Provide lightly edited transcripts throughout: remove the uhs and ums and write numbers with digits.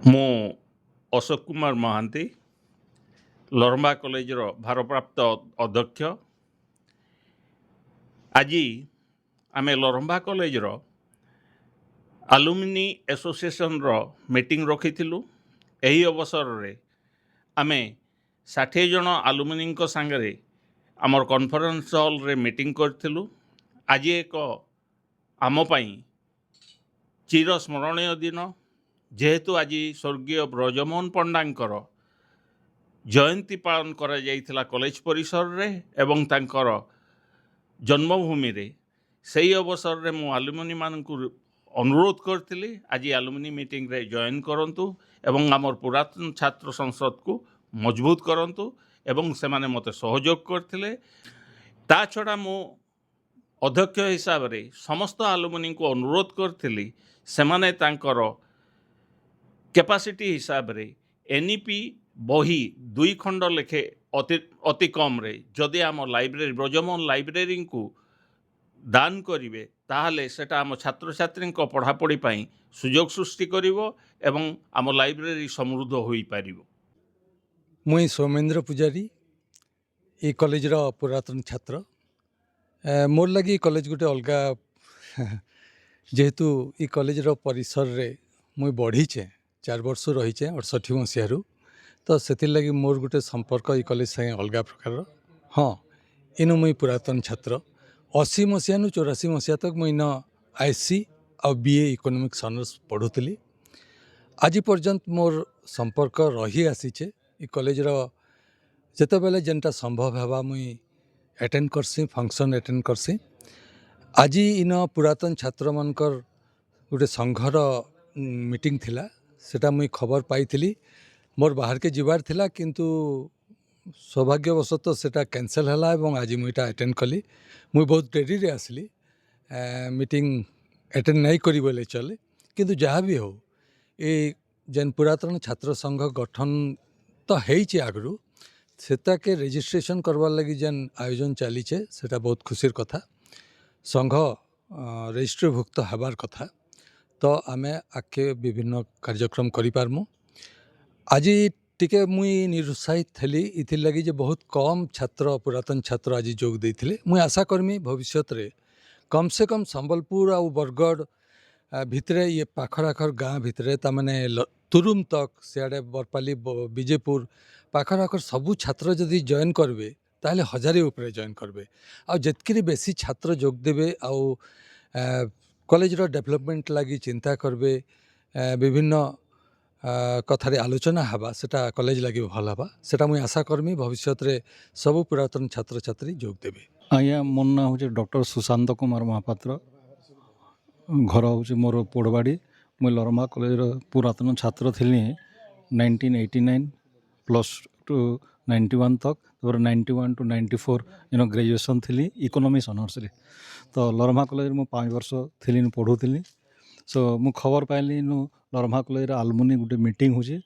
ମୁଁ ଅଶୋକ କୁମାର ମହାନ୍ତି, ଲରମ୍ବା କଲେଜର ଭାରପ୍ରାପ୍ତ ଅଧ୍ୟକ୍ଷ। ଆଜି ଆମେ ଲରମ୍ବା କଲେଜର ଆଲୁମିନି ଆସୋସିଏସନର ମିଟିଂ ରଖିଥିଲୁ। ଏହି ଅବସରରେ ଆମେ 60 ଜଣ ଆଲୁମିନିଙ୍କ ସାଙ୍ଗରେ ଆମର କନଫରେନ୍ସ ହଲ୍ରେ ମିଟିଂ କରିଥିଲୁ। ଆଜି ଏକ ଆମ ପାଇଁ ଚିରସ୍ମରଣୀୟ ଦିନ, ଯେହେତୁ ଆଜି ସ୍ୱର୍ଗୀୟ ବ୍ରଜମୋହନ ପଣ୍ଡାଙ୍କର ଜୟନ୍ତୀ ପାଳନ କରାଯାଇଥିଲା କଲେଜ ପରିସରରେ ଏବଂ ତାଙ୍କର ଜନ୍ମଭୂମିରେ। ସେହି ଅବସରରେ ମୁଁ ଆଲୁମିନିମାନଙ୍କୁ ଅନୁରୋଧ କରିଥିଲି ଆଜି ଆଲୁମିନି ମିଟିଂରେ ଜଏନ୍ କରନ୍ତୁ ଏବଂ ଆମର ପୁରାତନ ଛାତ୍ର ସଂସଦକୁ ମଜବୁତ କରନ୍ତୁ, ଏବଂ ସେମାନେ ମୋତେ ସହଯୋଗ କରିଥିଲେ। ତା ଛଡ଼ା ମୁଁ ଅଧ୍ୟକ୍ଷ ହିସାବରେ ସମସ୍ତ ଆଲୁମିନିଙ୍କୁ ଅନୁରୋଧ କରିଥିଲି ସେମାନେ ତାଙ୍କର କ୍ୟାପାସିଟି ହିସାବରେ NEP ବହି 2 ଖଣ୍ଡ ଲେଖେ ଅତି କମ୍ରେ ଯଦି ଆମ ଲାଇବ୍ରେରୀ ବ୍ରଜମୋହନ ଲାଇବ୍ରେରୀଙ୍କୁ ଦାନ କରିବେ, ତାହେଲେ ସେଟା ଆମ ଛାତ୍ରଛାତ୍ରୀଙ୍କ ପଢ଼ାପଢ଼ି ପାଇଁ ସୁଯୋଗ ସୃଷ୍ଟି କରିବ ଏବଂ ଆମ ଲାଇବ୍ରେରୀ ସମୃଦ୍ଧ ହୋଇପାରିବ। मुई सौमेन्द्र पुजारी ये कॉलेजर पुरातन छात्र। मोर लगी कॉलेज गोटे अलगा जेहेतु ये कॉलेजर परिसर रे मुई बढ़ीचे 4 वर्ष रहीचे 68 मसीह तो से लगी मोर गोटे संपर्क ये कॉलेज संगे अलगा प्रकार। हाँ, इनु मुई पुरातन छात्र 80 मसीह 84 मसीहा तक मुई न IC आ BA इकोनॉमिक्स ऑनर्स पढ़ुली। आज पर्यंत मोर संपर्क रही आसीचे ये कॉलेजर जिते बेले जेनटा संभव है मुई अटेंड करसी फंक्शन अटेंड करसी। आज इन पुरातन छात्र मानकर गोटे संघर मीटिंग थिला, सेटा मुई खबर पाई मोर बाहर के जीवार थिला, किंतु सौभाग्यवशत सेटा कैंसल है और आज मुईटा अटेंड कली। मुई बहुत डेरी रे आसली, मीटिंग अटेंड नहीं करी बोले चले, किंतु जहाँ भी हो ये जेन पुरातन छात्र संघ गठन तो है आगु सेटा के रजिस्ट्रेशन करवार लगी जेन आयोजन चलीचे सेटा बहुत खुशीर कथा। संघ रजिस्ट्रीभुक्त हबार कथा, तो आमे आगे विभिन्न कार्यक्रम करिपारमु। आज टिके मुई निरुत्साहित थली इथिर लगी जे बहुत कम छात्र पुरातन छात्र आज जोग देथिले। मुई आशा करमी भविष्य रे कम से कम संबलपुर आउ बरगढ़ भितरे ये पाखर आखर गाँ भितरे तामाने तुरुम तक सियाड़े बरपाली विजयपुर पाखर आखर सबू छात्र जदि जॉइन करबे ताहले 1000 उपरे जॉइन करबे आ जेतकी बेसी छात्र जोग देबे आउ कॉलेजर डेवलपमेंट लगी चिंता करबे, विभिन्न कथारे आलोचना हवा सेटा कॉलेज लगी भल हवा, सेटा मुई आशा करमी भविष्य रे सबू पुरातन छात्र छात्री जोग देबे। आज्ञा मोर ना हूँ डॉक्टर सुशांत कुमार महापात्र, घर हूँ मोर पोड़बाड़ी। मुई लरमा कॉलेज पुरातन छात्र थी 1989 +2 91 तक, 91 to 94 इन ग्रेजुएशन थी इकोनॉमिक्स ऑनर्स रे। तो लरमा कॉलेज मु 5 वर्ष थी पढ़ुली। सो मु खबर पाइली नु लरमा कॉलेज आलुमिनी गोटे मीटिंग होची,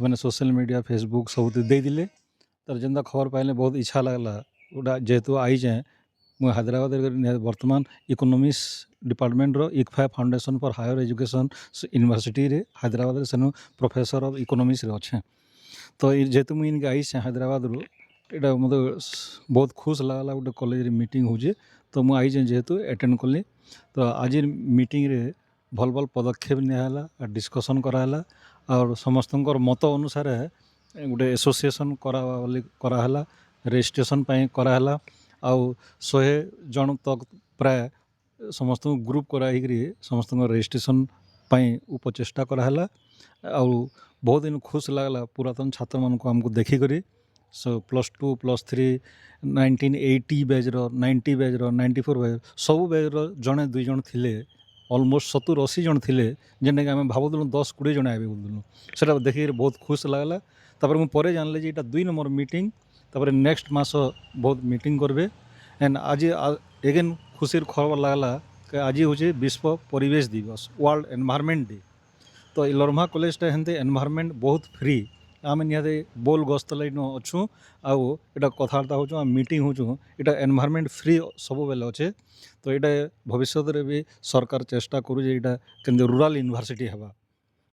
मैंने सोशल मीडिया फेसबुक सब दे दिले। तर जेनता खबर पाइले बहुत इच्छा लगला गोटा जेहेतु आई जाए मुझे हैदराबाद वर्तमान इकोनॉमिक्स डिपार्टमेंट रो ICFAI foundation for higher education university रे हैदराबाद सेनु प्रोफेसर ऑफ इकोनॉमिक्स रे अच्छे। तो जेहेतु मुझे इनके आई हैदराबाद रू एटा मत बहुत खुश लगला गोटे कॉलेज मीटिंग होचे, तो मुझे आई जेहेतु अटेंड कली। तो आज मीटिंग रे भल भल पदक्षेप नियाला, डिस्कसन कराला और समस्त मत अनुसार गोटे एसोसिएशन कराला, रजिस्ट्रेशन कराला आउ 100 जन तक प्राय समस्त ग्रुप कराई समस्त रजिस्ट्रेशन उपचेष्टा कराला। आउ बहुत दिन खुश लगला पुरातन छात्र मान को हमको देखिक। सो +2 +3 1980 बैजर 90 बैजर 94 बैज सब बैजर जड़े 2 जन थिले, ऑलमोस्ट 70-80 जन थिले, जेनटा कि आम भावुलु 10-20 जन आए बोलूँ। सेटा देखिक बहुत खुश लगला। तापर मुझे जानले जे 2 नंबर मीटिंग, तापर नेक्स्ट मास बहुत मीटिंग करबे। एंड आज एगेन खुशी खबर लगला कि आज हूँ विश्व परिवेश दिवस, वर्ल्ड एनवायरनमेंट डे। तो लरमा कॉलेजटा हेन्ते एनवायरनमेंट बहुत फ्री, आम निहाते बोल गस्त लाइन अच्छू आउ एटा कथबार्ता हो मीटिंग हो एनवायरनमेंट फ्री सब बेले अच्छे। तो यहाँ भविष्य में भी सरकार चेष्टा करूँ रूराल यूनिवर्सिटी हवा।